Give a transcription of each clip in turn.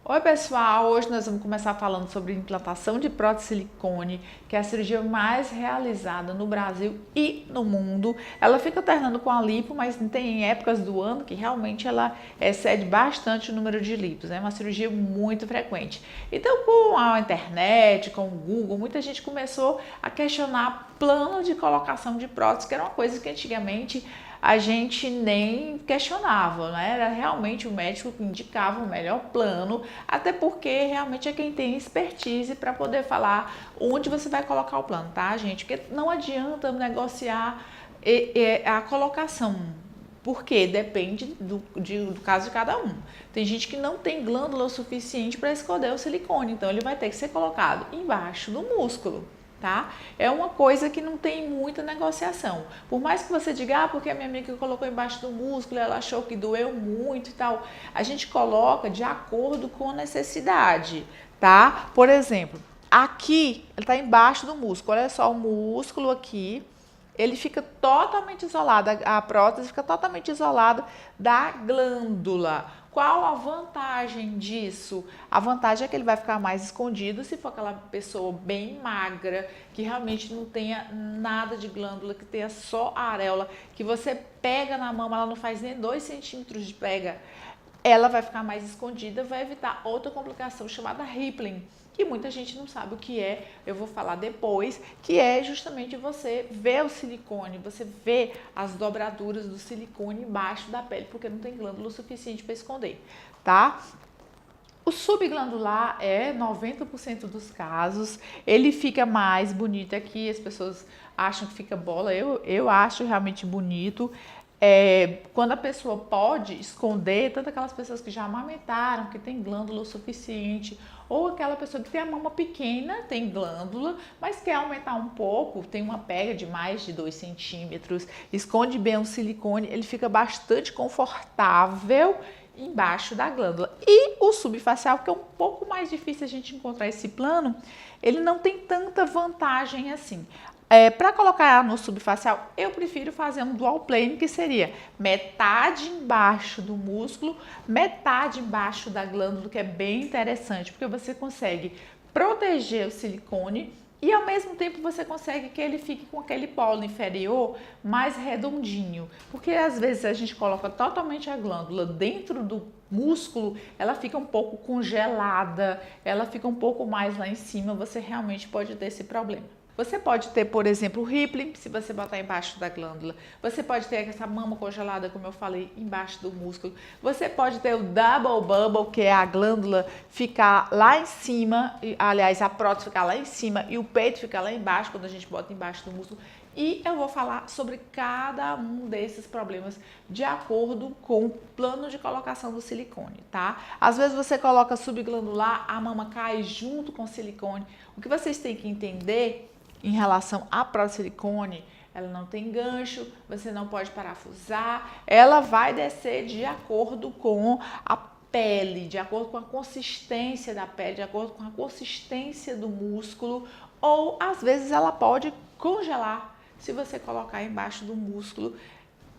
Oi pessoal, hoje nós vamos começar falando sobre implantação de prótese de silicone, que é a cirurgia mais realizada no Brasil e no mundo. Ela fica alternando com a lipo, mas tem épocas do ano que realmente ela excede bastante o número de lipos, é uma cirurgia muito frequente. Então, com a internet, com o Google, muita gente começou a questionar plano de colocação de prótese, que era uma coisa que antigamente a gente nem questionava, né? Era realmente o médico que indicava o melhor plano, até porque realmente é quem tem expertise para poder falar onde você vai colocar o plano, tá, gente? Porque não adianta negociar a colocação, porque depende do caso de cada um. Tem gente que não tem glândula o suficiente para esconder o silicone, então ele vai ter que ser colocado embaixo do músculo. Tá? É uma coisa que não tem muita negociação. Por mais que você diga, porque a minha amiga colocou embaixo do músculo, ela achou que doeu muito e tal, a gente coloca de acordo com a necessidade, tá? Por exemplo, aqui, ele tá embaixo do músculo, olha só o músculo aqui, ele fica totalmente isolado, a prótese fica totalmente isolada da glândula. Qual a vantagem disso? A vantagem é que ele vai ficar mais escondido se for aquela pessoa bem magra, que realmente não tenha nada de glândula, que tenha só a areola, que você pega na mão, ela não faz nem 2 centímetros de pega. Ela vai ficar mais escondida, vai evitar outra complicação chamada rippling, que muita gente não sabe o que é, eu vou falar depois, que é justamente você ver o silicone, você ver as dobraduras do silicone embaixo da pele, porque não tem glândula o suficiente para esconder, tá? O subglandular é 90% dos casos, ele fica mais bonito aqui, as pessoas acham que fica bola, eu acho realmente bonito. Quando a pessoa pode esconder, tanto aquelas pessoas que já amamentaram, que tem glândula o suficiente, ou aquela pessoa que tem a mama pequena, tem glândula, mas quer aumentar um pouco, tem uma pega de mais de 2 centímetros, esconde bem o silicone, ele fica bastante confortável embaixo da glândula. E o subfacial, que é um pouco mais difícil a gente encontrar esse plano, ele não tem tanta vantagem assim. Para colocar no subfacial, eu prefiro fazer um dual plane, que seria metade embaixo do músculo, metade embaixo da glândula, que é bem interessante, porque você consegue proteger o silicone e ao mesmo tempo você consegue que ele fique com aquele polo inferior mais redondinho, porque às vezes a gente coloca totalmente a glândula dentro do músculo, ela fica um pouco congelada, ela fica um pouco mais lá em cima, você realmente pode ter esse problema. Você pode ter, por exemplo, o rippling, se você botar embaixo da glândula. Você pode ter essa mama congelada, como eu falei, embaixo do músculo. Você pode ter o double bubble, que é a glândula ficar lá em cima, aliás, a prótese ficar lá em cima e o peito ficar lá embaixo, quando a gente bota embaixo do músculo. E eu vou falar sobre cada um desses problemas de acordo com o plano de colocação do silicone, tá? Às vezes você coloca subglandular, a mama cai junto com o silicone. O que vocês têm que entender em relação à prótese de silicone, ela não tem gancho, você não pode parafusar, ela vai descer de acordo com a pele, de acordo com a consistência da pele, de acordo com a consistência do músculo, ou às vezes ela pode congelar se você colocar embaixo do músculo.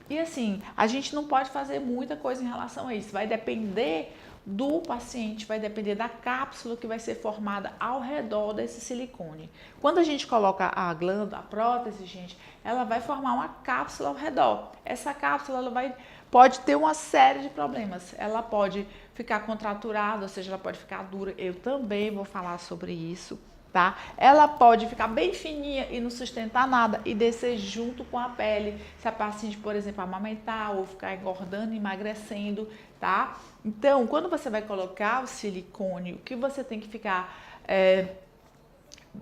E assim, a gente não pode fazer muita coisa em relação a isso, vai depender do paciente, vai depender da cápsula que vai ser formada ao redor desse silicone. Quando a gente coloca a glândula, a prótese, gente, ela vai formar uma cápsula ao redor. Essa cápsula pode ter uma série de problemas. Ela pode ficar contraturada, ou seja, ela pode ficar dura. Eu também vou falar sobre isso. Tá? Ela pode ficar bem fininha e não sustentar nada e descer junto com a pele, se a paciente, por exemplo, amamentar ou ficar engordando, emagrecendo, tá? Então, quando você vai colocar o silicone, o que você tem que ficar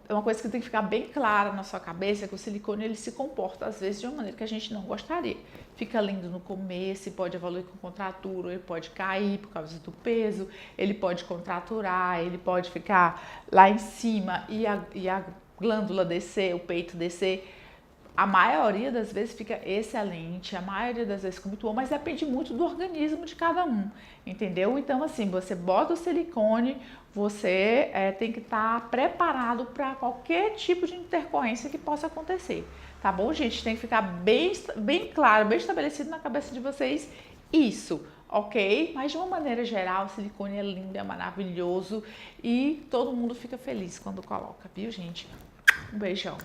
uma coisa que tem que ficar bem clara na sua cabeça é que o silicone ele se comporta às vezes de uma maneira que a gente não gostaria. Fica lindo no começo, pode evoluir com contratura, ele pode cair por causa do peso, ele pode contraturar, ele pode ficar lá em cima e a glândula descer, o peito descer. A maioria das vezes fica excelente, a maioria das vezes fica muito bom, mas depende muito do organismo de cada um, entendeu? Então, assim, você bota o silicone, você tem que estar preparado para qualquer tipo de intercorrência que possa acontecer, tá bom, gente? Tem que ficar bem claro, bem estabelecido na cabeça de vocês isso, ok? Mas de uma maneira geral, o silicone é lindo, é maravilhoso e todo mundo fica feliz quando coloca, viu, gente? Um beijão.